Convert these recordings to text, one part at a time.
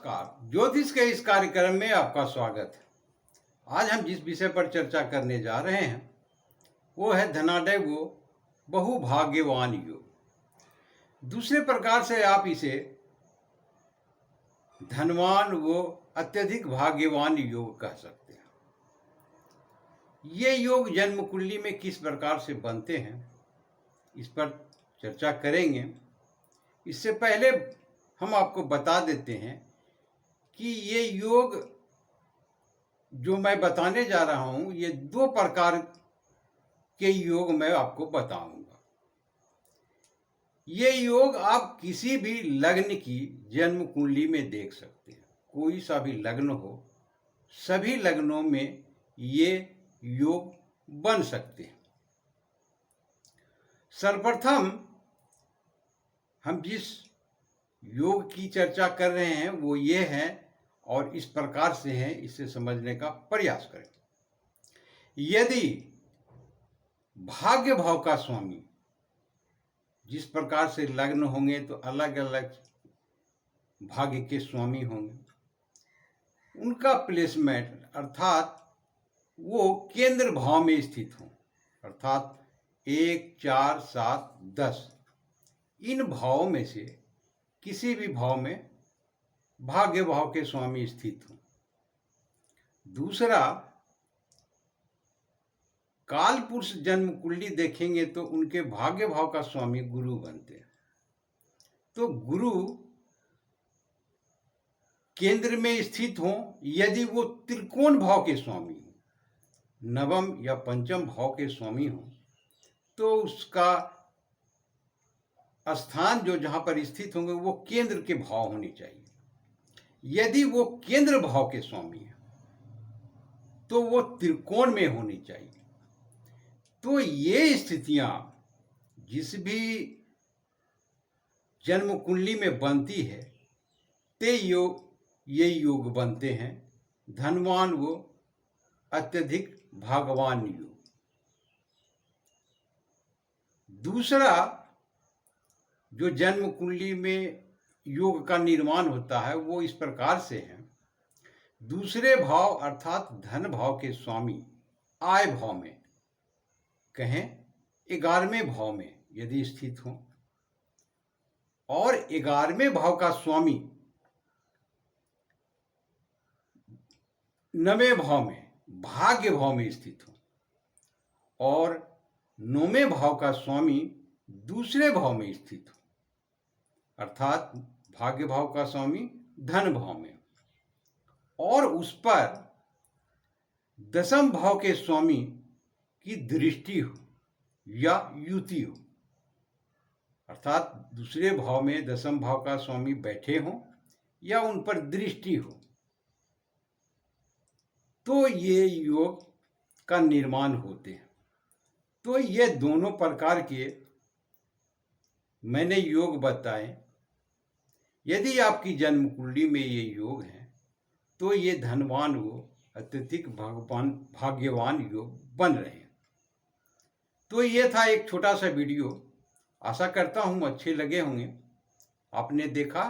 ज्योतिष के इस कार्यक्रम में आपका स्वागत है। आज हम जिस विषय पर चर्चा करने जा रहे हैं वो है धनाढ्य वो बहुभाग्यवान योग। दूसरे प्रकार से आप इसे धनवान वो अत्यधिक भाग्यवान योग कह सकते हैं। ये योग जन्म कुंडली में किस प्रकार से बनते हैं इस पर चर्चा करेंगे। इससे पहले हम आपको बता देते हैं कि ये योग जो मैं बताने जा रहा हूं ये दो प्रकार के योग मैं आपको बताऊंगा। ये योग आप किसी भी लग्न की जन्म कुंडली में देख सकते हैं। कोई सा भी लग्न हो, सभी लग्नों में ये योग बन सकते हैं। सर्वप्रथम हम जिस योग की चर्चा कर रहे हैं वो ये है और इस प्रकार से है, इसे समझने का प्रयास करें। यदि भाग्य भाव का स्वामी जिस प्रकार से लग्न होंगे तो अलग अलग भाग्य के स्वामी होंगे, उनका प्लेसमेंट अर्थात वो केंद्र भाव में स्थित हों, अर्थात 1, 4, 7, 10 इन भावों में से किसी भी भाव में भाग्य भाव के स्वामी स्थित हों। दूसरा, काल पुरुष जन्म कुंडली देखेंगे तो उनके भाग्य भाव का स्वामी गुरु बनते हैं। तो गुरु केंद्र में स्थित हों, यदि वो त्रिकोण भाव के स्वामी हो, नवम या पंचम भाव के स्वामी हो, तो उसका स्थान जो जहां पर स्थित होंगे वो केंद्र के भाव होने चाहिए। यदि वो केंद्र भाव के स्वामी है तो वो त्रिकोण में होनी चाहिए। तो ये स्थितियां जिस भी जन्म कुंडली में बनती है ये योग बनते हैं धनवान वो अत्यधिक भाग्यवान योग। दूसरा, जो जन्म कुंडली में योग का निर्माण होता है वो इस प्रकार से है। दूसरे भाव अर्थात धन भाव के स्वामी आय भाव में, कहें 11वें भाव में यदि स्थित हो, और 11वें भाव का स्वामी 9वें भाव में भाग्य भाव में स्थित हो, और 9वें भाव का स्वामी दूसरे भाव में स्थित हो, अर्थात भाग्य भाव का स्वामी धन भाव में, और उस पर 10वें भाव के स्वामी की दृष्टि हो या युति हो, अर्थात दूसरे भाव में 10वें भाव का स्वामी बैठे हों या उन पर दृष्टि हो, तो ये योग का निर्माण होते हैं। तो ये दोनों प्रकार के मैंने योग बताए। यदि आपकी जन्म कुंडली में ये योग है तो ये धनवान वो अत्यधिक भाग्यवान योग बन रहे हैं। तो ये था एक छोटा सा वीडियो। आशा करता हूँ अच्छे लगे होंगे। आपने देखा,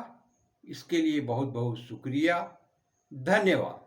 इसके लिए बहुत बहुत शुक्रिया। धन्यवाद।